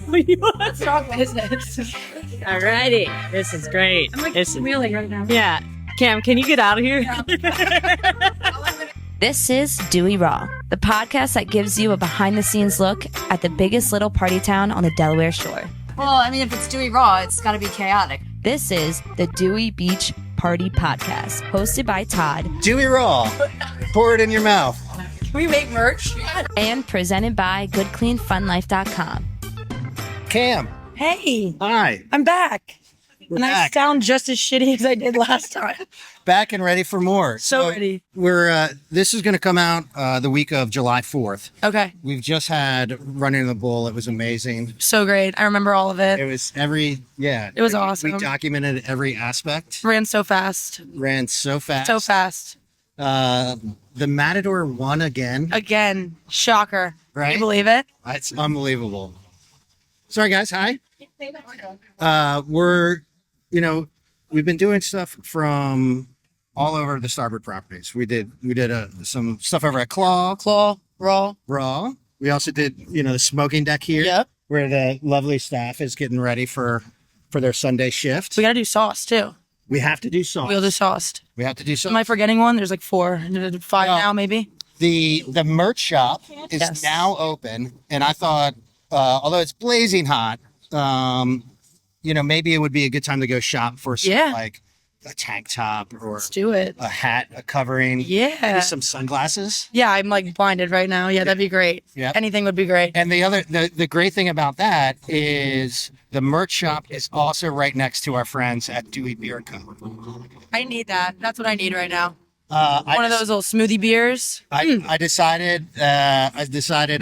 Let's talk business. Alrighty. This is great. I'm like wheeling right now. Yeah. Cam, can you get out of here? This is Dewey Raw, the podcast that gives you a behind-the-scenes look at the biggest little party town on the Delaware Shore. Well, I mean, if it's Dewey Raw, it's got to be chaotic. This is the Dewey Beach Party Podcast, hosted by Todd. Dewey Raw. Pour it in your mouth. Can we make merch? And presented by GoodCleanFunLife.com. Cam. Hey, Hi. I'm back. We're and back. I sound just as shitty as I did last time. Back and ready for more. So ready. This is going to come out the week of July 4th. Okay. We've just had Running the Bull. It was amazing. So great. I remember all of it. It was It was awesome. We documented every aspect. Ran so fast. Ran so fast. So fast. The Matador won again. Again. Shocker. Right? Can you believe it? It's unbelievable. Sorry, guys. Hi. We've been doing stuff from all over the starboard properties. We did some stuff over at Claw. Raw. We also did, the smoking deck here. Yep. Where the lovely staff is getting ready for their Sunday shift. We got to do sauce, too. We have to do sauce. We'll do sauce. We have to do sauce. Am I forgetting one? There's like 4. 5 now, maybe? The merch shop is Yes. now open, and I thought, although it's blazing hot, maybe it would be a good time to go shop for some, like a tank top or Let's do it. a hat, a covering, Yeah. maybe some sunglasses. Yeah, I'm like blinded right now. Yeah, that'd be great. Yeah. Anything would be great. And the great thing about that is the merch shop is also right next to our friends at Dewey Beer Co. I need that. That's what I need right now. One of those little smoothie beers. I decided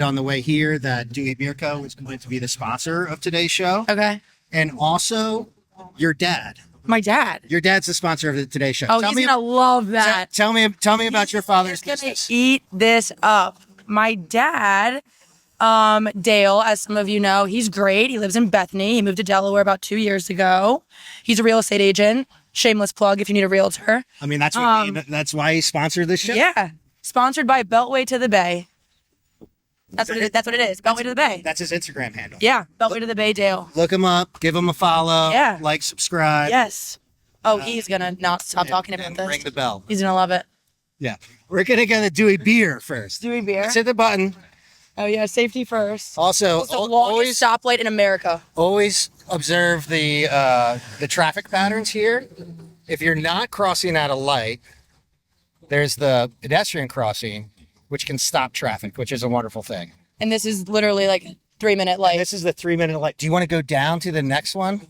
on the way here that Dewey Beer Co. was going to be the sponsor of today's show. Okay. And also your dad. My dad. Your dad's the sponsor of today's show. Oh, he's going to love that. Tell me about your father's He's going business. to eat this up. My dad, Dale, as some of you know, he's great. He lives in Bethany. He moved to Delaware about 2 years ago. He's a real estate agent. Shameless plug if you need a realtor. I mean, that's why he sponsored this show. Yeah. Sponsored by Beltway to the Bay. That's what it is. Beltway to the Bay. That's his Instagram handle. Yeah. Beltway to the Bay, Dale. Look him up. Give him a follow. Yeah. Like, subscribe. Yes. Oh, he's going to not stop talking about and this. ring the bell. He's going to love it. Yeah. We're going to go to Dewey Beer first. Dewey Beer. Let's hit the button. Oh, yeah. Safety first. Also, It's the longest stoplight in America. always observe the traffic patterns here. If you're not crossing at a light, there's the pedestrian crossing, which can stop traffic, which is a wonderful thing. And this is literally like a 3-minute light. This is the 3-minute light. Do you want to go down to the next one?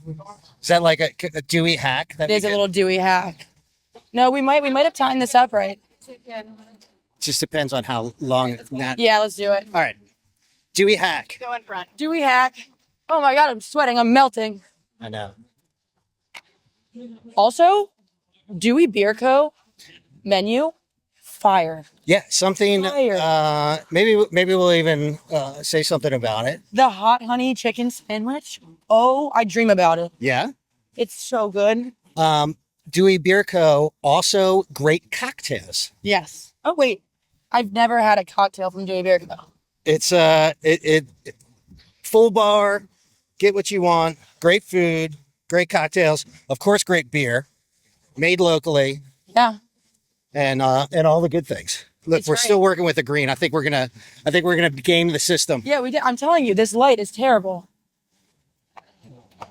Is that like a Dewey hack? It is a little Dewey hack. No, we might have timed this up right. Just depends on how long that. Yeah, let's do it. All right. Dewey hack. Go in front. Dewey hack. Oh my God, I'm sweating. I'm melting. I know. Also, Dewey Beer Co. menu, fire. Yeah, something. Fire. Maybe we'll even say something about it. The hot honey chicken sandwich. Oh, I dream about it. Yeah. It's so good. Dewey Beer Co. also great cocktails. Yes. Oh wait, I've never had a cocktail from Dewey Beer Co. It's it full bar, get what you want, great food, great cocktails, of course great beer, made locally, Yeah. and all the good things. Look, It's we're great. still working with the green. I think we're gonna game the system. Yeah, we did. I'm telling you, this light is terrible.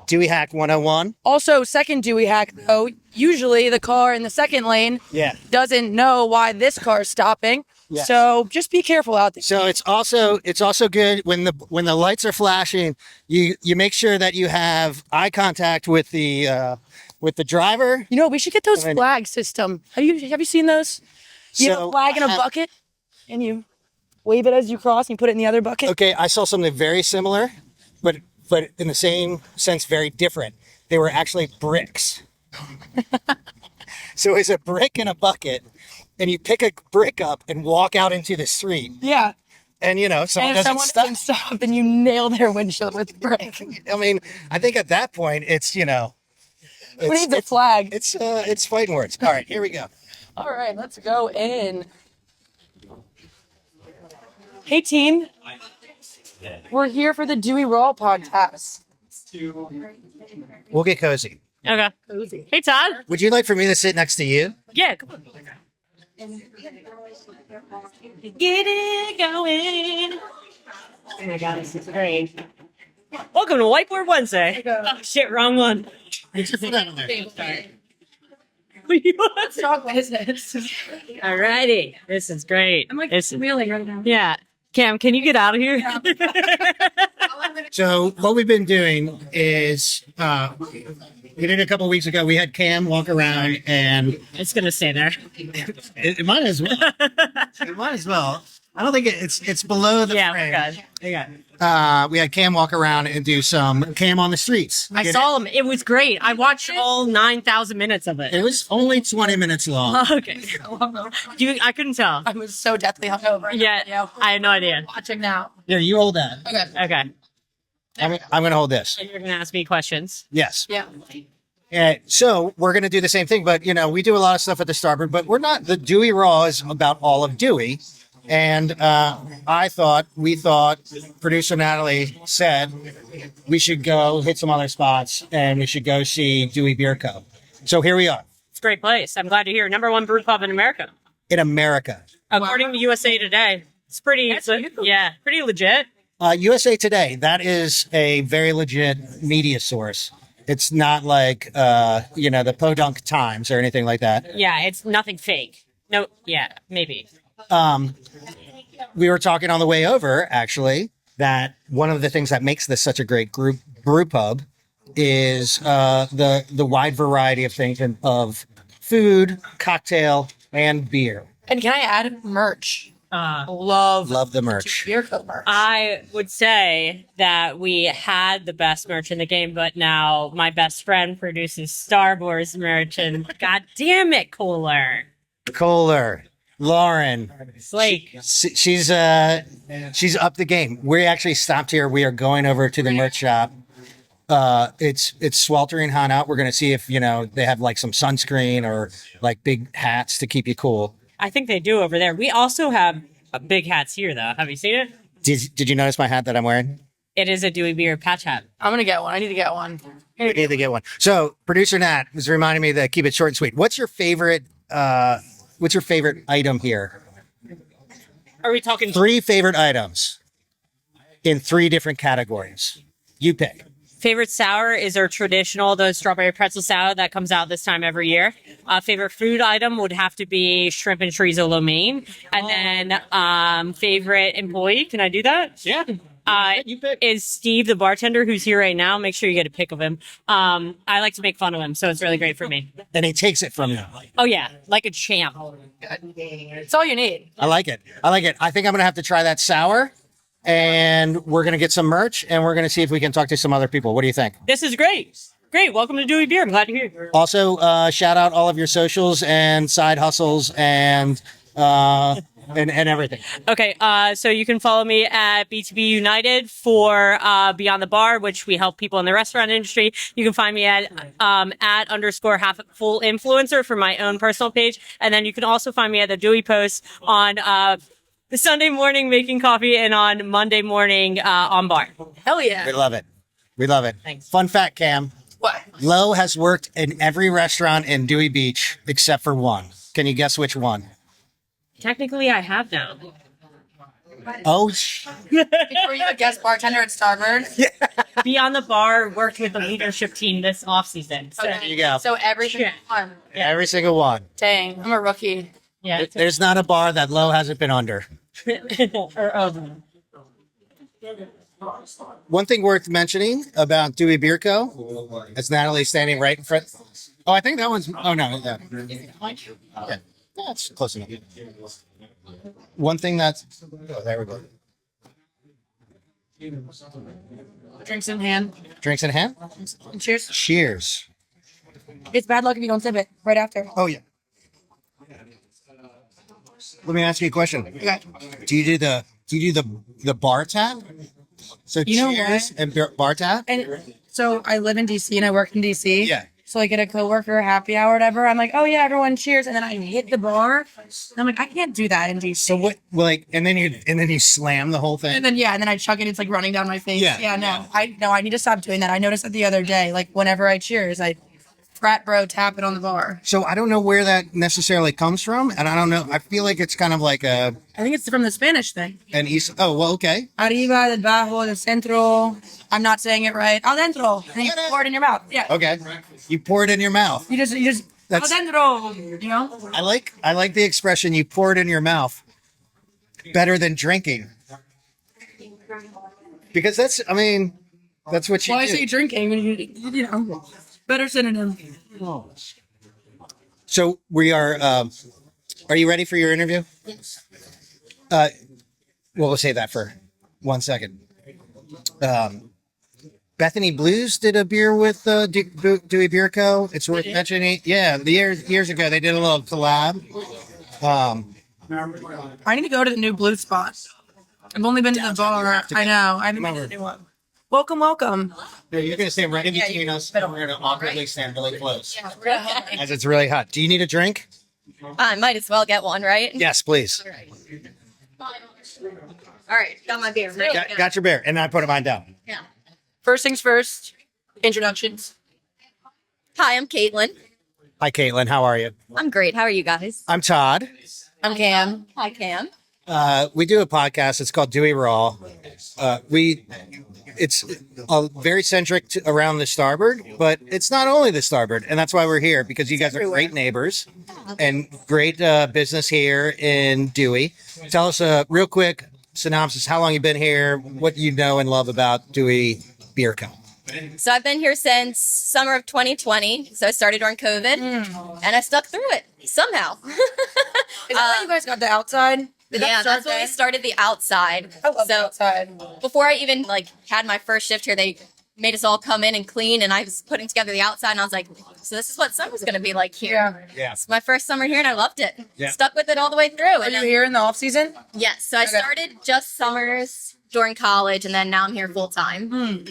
Dewey Hack 101. Also, second Dewey hack though. Usually the car in the second lane Yeah. doesn't know why this car is stopping. Yes. So just be careful out there. So it's also good when the lights are flashing, you make sure that you have eye contact with the driver. You know, we should get those I mean- flag system. Have you seen those? You have a So, flag in a bucket, and you wave it as you cross, and you put it in the other bucket. Okay, I saw something very similar, but in the same sense, very different. They were actually bricks. So it's a brick in a bucket, and you pick a brick up and walk out into the street, Yeah. and someone And if doesn't someone stop. doesn't stop, then you nail their windshield with the brick. I mean, I think at that point, it's We need the flag. it's fighting words. All right, here we go. All right, let's go in. Hey, team. We're here for the Dewey Raw podcast. We'll get cozy. Okay. Hey, Todd. Would you like for me to sit next to you? Yeah, come on. Get it going. Oh my god, this is great. Welcome to Whiteboard Wednesday. Oh shit, wrong one. Get your foot out of there. Let's talk business. Alrighty, this is great. I'm like This is- wheeling right now. yeah. Cam, can you get out of here? So what we've been doing is we did a couple weeks ago. We had Cam walk around, and It's gonna stay there. it might as well. It might as well. I don't think it's below the Yeah, frame. we're good. Yeah. We had Cam walk around and do some Cam on the streets. I saw him. It was great. I watched all 9,000 minutes of it. It was only 20 minutes long. Okay. I couldn't tell. I was so deathly hungover. Yeah, I had no idea. Watching now. Here, you hold that. Okay. Okay. I'm going to hold this. And you're gonna ask me questions. Yes. Yeah. So we're going to do the same thing, but we do a lot of stuff at the Starboard, but we're not. The Dewey Raw is about all of Dewey. And we thought, producer Natalie said we should go hit some other spots and we should go see Dewey Beer Co. So here we are It's a great place. I'm glad to hear. Number one brew pub in America, in America. according to USA Today. It's pretty. Pretty legit. USA Today, that is a very legit media source. It's not like, the Podunk Times or anything like that. Yeah, it's nothing fake. No, yeah, maybe. We were talking on the way over, actually, that one of the things that makes this such a great brew pub is the wide variety of things of food, cocktail, and beer. And can I add merch? Love the merch. Beer Co merch. I would say that we had the best merch in the game, but now my best friend produces Star Wars merch, and god damn it, Kohler, Lauren, Slake. she's up the game. We actually stopped here. We are going over to the merch shop. It's sweltering hot out. We're gonna see if they have like some sunscreen or like big hats to keep you cool. I think they do over there. We also have big hats here, though. Have you seen it? Did you notice my hat that I'm wearing? It is a Dewey Beer patch hat. I'm gonna get one. I need to get one. We need to get one. So producer Nat was reminding me to keep it short and sweet. What's your favorite item here? Are we talking 3 favorite items in 3 different categories. You pick. favorite sour? Is our traditional, the strawberry pretzel sour that comes out this time every year. Favorite food item would have to be shrimp and chorizo lo mein. And then favorite employee, can I do that? Yeah. You pick. Is Steve, the bartender who's here right now. Make sure you get a pic of him. I like to make fun of him, so it's really great for me. And he takes it from you. Oh, yeah, like a champ. It's all you need. I like it. I think I'm going to have to try that sour. And we're going to get some merch, and we're going to see if we can talk to some other people. What do you think? This is great. Great. Welcome to Dewey Beer. I'm glad you're here. Also, shout out all of your socials and side hustles and everything. Okay, so you can follow me at BTB United for Beyond the Bar, which we help people in the restaurant industry. You can find me at _ half full influencer for my own personal page. And then you can also find me at the Dewey Post on Sunday morning making coffee and on Monday morning on bar. Hell yeah. We love it. We love it. Thanks. Fun fact, Cam. What? Lo has worked in every restaurant in Dewey Beach except for one. Can you guess which one? Technically, I have now. Oh, Were you a guest bartender at Starboard? Beyond the Bar worked with the leadership team this offseason. So, there you go. So everything Yeah. fun. Every single one. Dang, I'm a rookie. yeah. There's not a bar that Lo hasn't been under. or over. One thing worth mentioning about Dewey Beer Co. is Natalie standing right in front. Oh, I think that one's. Oh no, yeah, yeah, that's close enough. One thing that's. Oh, there we go. Drinks in hand. Drinks in hand. And cheers. Cheers. It's bad luck if you don't sip it right after. Oh yeah. Let me ask you a question. Okay. Do you do the bar tap? So You know cheers what? and bar tap. And so I live in DC and I work in DC. Yeah. So like at a coworker happy hour or whatever, I'm like, oh yeah, everyone cheers. And then I hit the bar. And I'm like, I can't do that in DC. So what? Like, and then you slam the whole thing. And then I chug it. It's like running down my face. Yeah. No, I need to stop doing that. I noticed that the other day. Like whenever I cheers, I frat bro tap it on the bar. So I don't know where that necessarily comes from, and I don't know. I feel like it's kind of like I think it's from the Spanish thing. an East. Oh well, okay. Arriba, debajo, del centro. I'm not saying it right. Adentro. And you pour it in your mouth. Yeah. Okay, you pour it in your mouth. You just That's- adentro. You know. I like the expression "you pour it in your mouth." Better than drinking, because that's what you Why do. say drinking when you know better synonym. So we are. Are you ready for your interview? Yes. Well, we'll save that for 1 second. Bethany Blues did a beer with Dewey Beer Co. It's worth mentioning. Yeah, years ago they did a little collab. I need to go to the new blue spot. I've only been to the bar. I know. I haven't been to the new one. Welcome. No, you're going to stand right in Yeah, between us, and we're going to awkwardly stand really close. Yeah. As it's really hot. Do you need a drink? I might as well get one, right? Yes, please. All right, got my beer. Ready? Got your beer, and I put mine down. Yeah. First things first. Introductions. Hi, I'm Caitlin. Hi, Caitlin. How are you? I'm great. How are you guys? I'm Todd. I'm Cam. Hi, Cam. We do a podcast. It's called Dewey Raw. It's very centric around the Starboard, but it's not only the Starboard, and that's why we're here, because you guys are great neighbors and great business here in Dewey. Tell us a real quick synopsis: how long you've been here, what you know and love about Dewey Beer Co. So I've been here since summer of 2020. So I started during COVID, and I stuck through it somehow. Is that why you guys got the outside? Did that Yeah, start that's when we there? started the outside. I love the So outside. before I even had my first shift here, they made us all come in and clean, and I was putting together the outside, and I was like, so this is what summer's going to be like here. Yeah. Yeah. It's my first summer here, and I loved it. Yeah. Stuck with it all the way through. Are And you then- here in the off season? Yes. So I Okay. started just summers during college, and then now I'm here full time.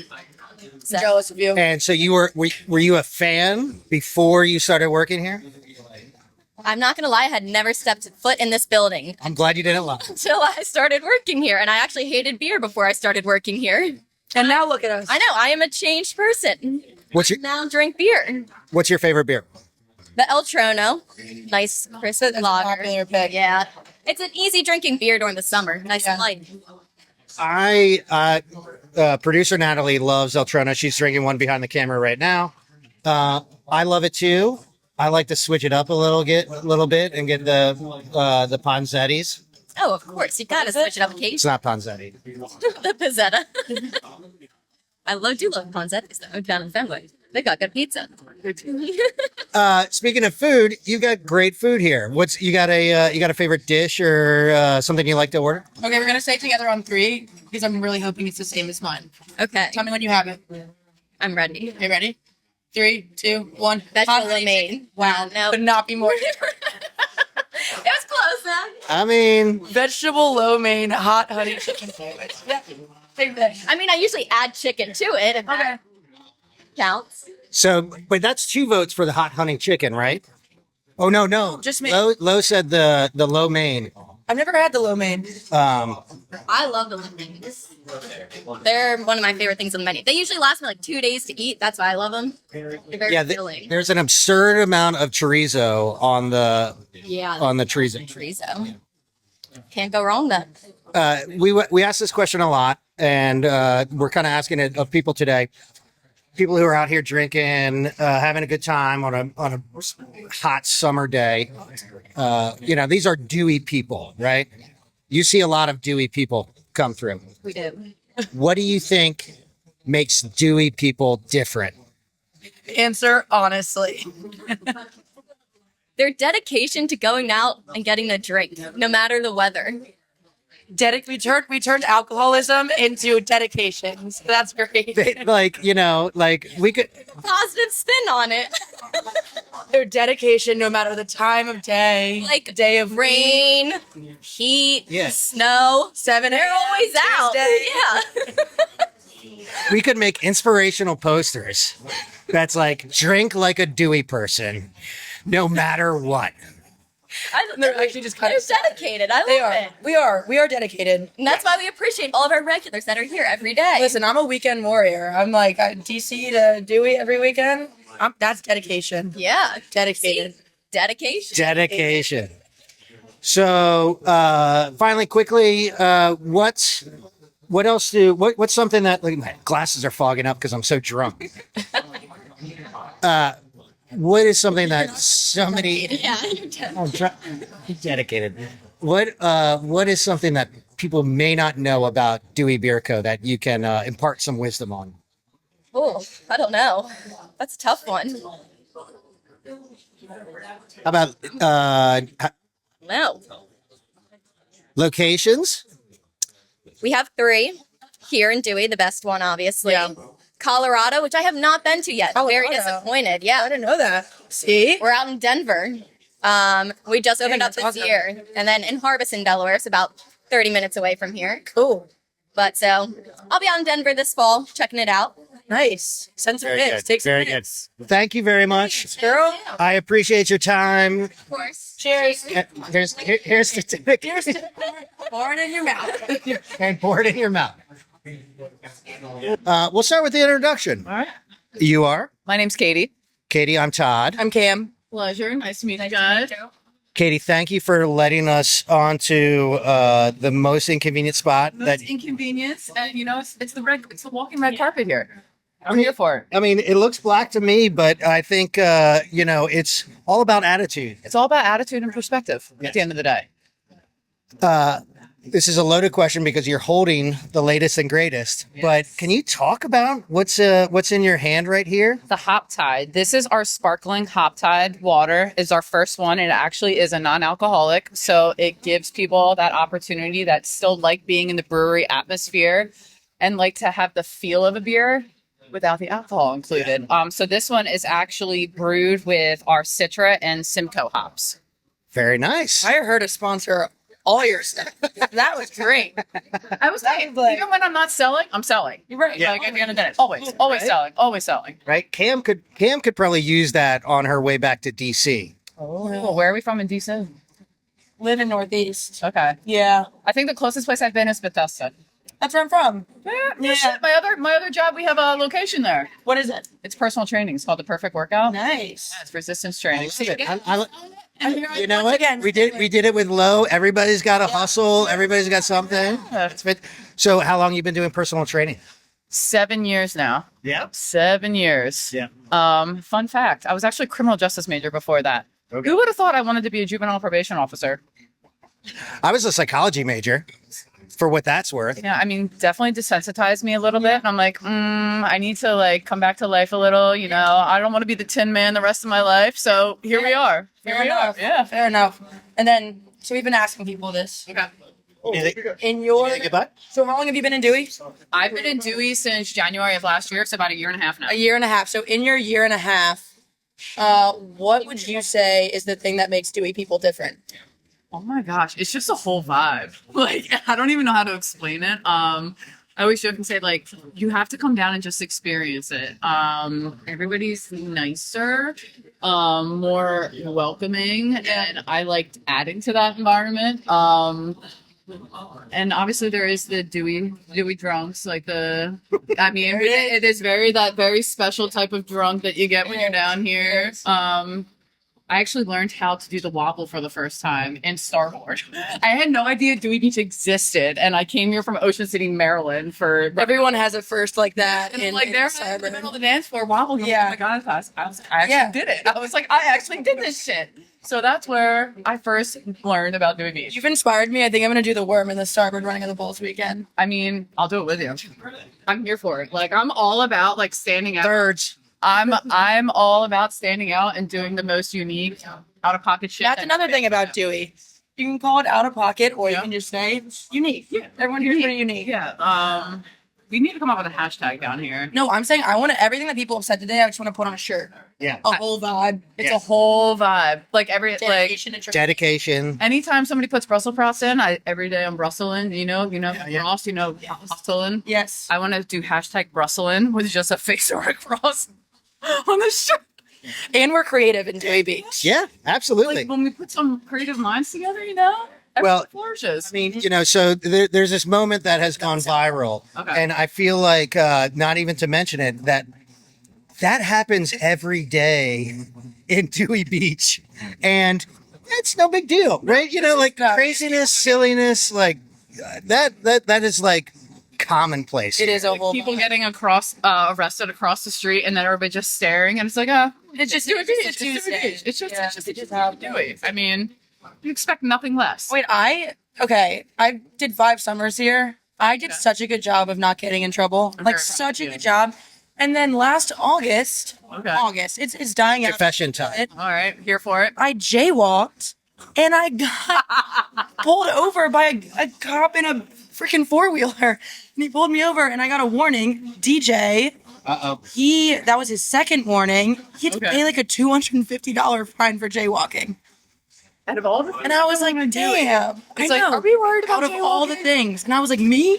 So, Jealous of you. And so you were you a fan before you started working here? I'm not going to lie, I had never stepped foot in this building I'm glad you didn't lie. until I started working here. And I actually hated beer before I started working here. And now look at us. I know, I am a changed person. What's your Now drink beer. favorite beer? The El Trono, nice crisp That's a lager. popular pick. Yeah. It's an easy drinking beer during the summer. Nice and Yeah. light. Producer Natalie loves El Trono. She's drinking one behind the camera right now. I love it too. I like to switch it up a little bit and get the Ponzettis. Oh, of course. You got to switch it up, Kate. It's not Ponzetti. The pizzetta. I do love Ponzetti's though, down in Fenway. They got good pizza. Speaking of food, you got great food here. You got a favorite dish or something you like to order? Okay, we're gonna say it together on 3 because I'm really hoping it's the same as mine. Okay, Tell me when you have it. I'm ready. Okay, ready? 3, 2, 1. Vegetable lo mein. Wow, No. could not be more. It was close, man. I mean, Vegetable lo mein hot honey chicken sandwich. Yeah, same thing. I mean, I usually add chicken to it if Okay. that counts. but that's 2 votes for the hot honey chicken, right? Oh no, Just me. Lo said the lo mein. I've never had the lo mein. I love the lo meins. They're one of my favorite things on the menu. They usually last me like 2 days to eat. That's why I love them. They're very Yeah, filling. there's an absurd amount of chorizo on the Yeah. chorizo. Chorizo. Can't go wrong then. We ask this question a lot, and we're kind of asking it of people today. People who are out here drinking, having a good time on a hot summer day. These are Dewey people, right? You see a lot of Dewey people come through. We do. What do you think makes Dewey people different? Answer honestly. Their dedication to going out and getting a drink, no matter the weather. We turned alcoholism into dedication. So that's great. We could. Positive spin on it. Their dedication, no matter the time of day, Like day of rain, heat, Yeah. snow. 7 They're always out. Tuesday. Yeah. We could make inspirational posters. That's like drink like a Dewey person, no matter what. They're actually just kind They're of dedicated. I love They are. it. We are dedicated. And that's why we appreciate all of our regulars that are here every day. Listen, I'm a weekend warrior. I'm like DC to Dewey every weekend. That's dedication. Yeah. Dedicated. See? Dedication. Dedication. So, finally, quickly, what's something that, like, my glasses are fogging up because I'm so drunk. What is something that somebody Yeah, you're dedicated. dedicated? What is something that people may not know about Dewey Beer Co. that you can impart some wisdom on? Oh, I don't know. That's a tough one. How about No. locations? We have 3 here in Dewey, the best one, obviously. Yeah. Colorado, which I have not been to yet. Very Colorado. disappointed. I Yeah. didn't know that. See? We're out in Denver. We just opened up that's this awesome. year. And then in Harbison, Delaware, it's about 30 minutes away from here. Cool. But so I'll be out in Denver this fall, checking it out. Nice. Send some pics. Take some pics. Thank you very much. Girl. I appreciate your time. Of course. Cheers. Here's certificate. Cheers to born in your mouth. And pour it in your mouth. We'll start with the introduction. All right. You are? My name's Katie. Katie, I'm Todd. I'm Cam. Pleasure. Nice to meet you guys. Katie, thank you for letting us onto the most inconvenient spot. That's inconvenience, and it's the walking red carpet here. I'm here for it. I mean, it looks black to me, but I think it's all about attitude. It's all about attitude and perspective at the end of the day. This is a loaded question because you're holding the latest and greatest. But can you talk about what's in your hand right here? The Hop Tide. This is our sparkling Hop Tide water. Is our first one, and it actually is a non-alcoholic. So it gives people that opportunity that still like being in the brewery atmosphere and like to have the feel of a beer without the alcohol included. So this one is actually brewed with our Citra and Simcoe hops. Very nice. I heard a sponsor all your stuff. That was great. I was saying, even when I'm not selling, I'm selling. You're right. Yeah. Like at the end of the day, always selling, always selling. Right? Cam could probably use that on her way back to DC. Oh, where are we from in DC? Live in Northeast. Okay. Yeah. I think the closest place I've been is Bethesda. That's where I'm from. Yeah. Shit. My other job, we have a location there. What is it? It's personal training. It's called the Perfect Workout. Nice. Yeah, it's resistance training. You know what? Again. We did it with Low. Everybody's got a hustle. Everybody's got something. So how long you been doing personal training? 7 years now. Yep. 7 years. Yeah. Fun fact. I was actually a criminal justice major before that. Okay. Who would have thought I wanted to be a juvenile probation officer? I was a psychology major, for what that's worth. Yeah, I mean, definitely desensitized me a little bit. And I'm like, I need to come back to life a little. I don't want to be the Tin Man the rest of my life. So here we are. Fair enough. Yeah. Fair enough. And then, so we've been asking people this. Okay. In your, Goodbye. so how long have you been in Dewey? I've been in Dewey since January of last year. It's about a year and a half now. A year and a half. So in your year and a half, what would you say is the thing that makes Dewey people different? Oh my gosh, it's just a whole vibe. I don't even know how to explain it. I always joke and say, you have to come down and just experience it. Everybody's nicer, more welcoming, and I liked adding to that environment. And obviously there is the Dewey drunks, it is that very special type of drunk that you get when you're down here. I actually learned how to do the wobble for the first time in Starboard. I had no idea Dewey Beach existed, and I came here from Ocean City, Maryland for... Everyone has a first like that. And there in the middle of the dance floor, wobble. Yeah. Oh my God, I actually did it. I was like, I actually did this shit. So that's where I first learned about Dewey Beach. You've inspired me. I think I'm going to do the worm in the Starboard running of the Bulls weekend. I mean, I'll do it with you. I'm here for it. I'm all about standing out. Thirds. I'm all about standing out and doing the most unique out of pocket shit. That's another thing about Dewey. You can call it out of pocket, or you can just say it's unique. Yeah. Everyone here's pretty unique. Yeah. We need to come up with a hashtag down here. No, I'm saying I want everything that people have said today. I just want to put on a shirt. Yeah. A whole vibe. It's a whole vibe. Like Dedication and Dedication. anytime somebody puts Brussels sprouts in, every day I'm Brusselin, Ross, Brusselin. Yes. I want to do hashtag Brusselin with just a face or a cross on the shirt. And we're creative in Dewey Beach. Yeah, absolutely. Like when we put some creative minds together, Well, flourishes. I mean, so there's this moment that has gone viral, Okay. and I feel like not even to mention it that happens every day in Dewey Beach, and it's no big deal, right? Like craziness, silliness, like that is like commonplace. It is a whole People vibe. getting arrested across the street, and then everybody just staring, and it's like, it's just Dewey Beach. It's Dewey Beach. It's just Dewey. I mean, you expect nothing less. Wait, I did 5 summers here. I did such a good job of not getting in trouble. Like such a good job. And then last August, it's dying out. Confession time. All right, here for it. I jaywalked and I got pulled over by a cop in a freaking 4-wheeler. And he pulled me over and I got a warning. DJ, that was his second warning. He had to pay like a $250 fine for jaywalking. Out of all the And I was like, damn. It's like, are we worried about out of all the things? And I was like, me?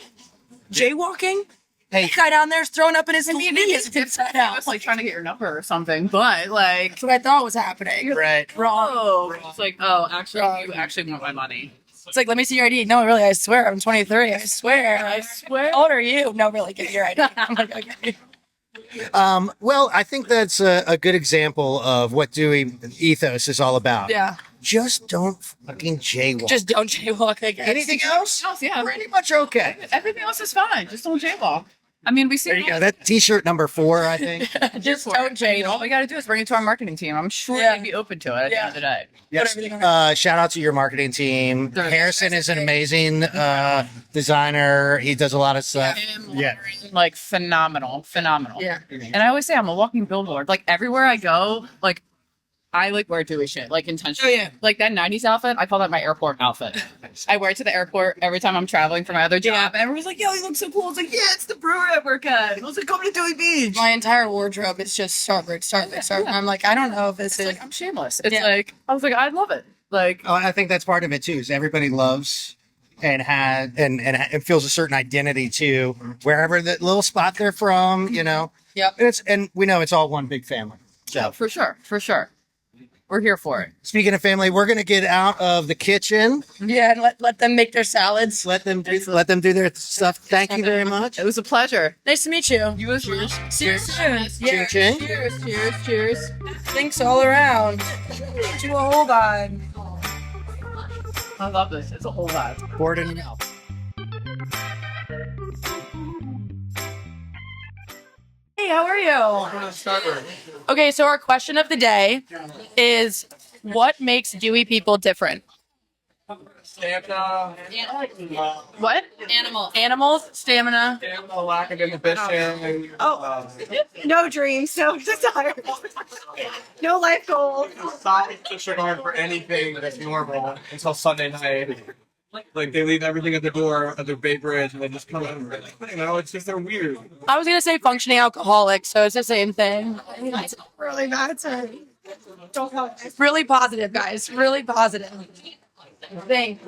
Jaywalking? Hey, The guy down there's throwing up in his mean, knees inside out. It's like trying to get your number or something, but like, That's what I thought was happening. right. Wrong. it's like, actually, you actually want my money. It's like, let me see your ID. No, really, I swear, I'm 23. I swear. How old are you? No, really, give me your ID. I'm like, okay. Well, I think that's a good example of what Dewey ethos is all about. Yeah. Just don't fucking jaywalk. Just don't jaywalk again. Anything else? Yeah, Pretty much okay. everything else is fine. Just don't jaywalk. I mean, we see. There you go. That T-shirt number 4, I think. Just don't All jaywalk. we got to do is bring it to our marketing team. I'm sure Yeah. they'd be open to it at the end of the day. Yes. everything on Shout out to your marketing team. They're- Harrison is an amazing designer. He does a lot of stuff. Yeah. Like phenomenal. Yeah. And I always say I'm a walking billboard. Like everywhere I go, like I like wear Dewey shit, like intentionally. Oh, yeah. Like that 90s outfit, I call that my airport outfit. I wear it to the airport every time I'm traveling for my other job. Everyone's like, yo, you look so cool. It's like, yeah, it's the brewery I work at. I was like, come to Dewey Beach. My entire wardrobe is just Starbucks. I'm like, I don't know if this It's is. like, I'm shameless. It's Yeah. like, I was like, I love it. Like, Oh, I think that's part of it too. Is everybody loves and and feels a certain identity to wherever that little spot they're from. Yep. And we know it's all one big family. So for sure. We're here for it. speaking of family, we're gonna get out of the kitchen. Yeah, and let them make their salads. Let them do their stuff. Thank you very much. It was a pleasure. Nice to meet you. You as well. See you soon. Yeah. Ching ching. Cheers. Thanks all around. To a whole vibe. I love this. It's a whole lot. Pour it in your mouth. Hey, how are you? Okay, so our question of the day is, what makes Dewey people different? Stamina, What? Animals, stamina. lack of inhibition. No dreams, no desires, no life goals. Stop disregard for anything that's normal until Sunday night. Like they leave everything at the door at their Bay Bridge and they just come in. It's just they're weird. I was gonna say functioning alcoholic, so it's the same thing. It's really bad time. Really positive, guys. Really positive. Thanks.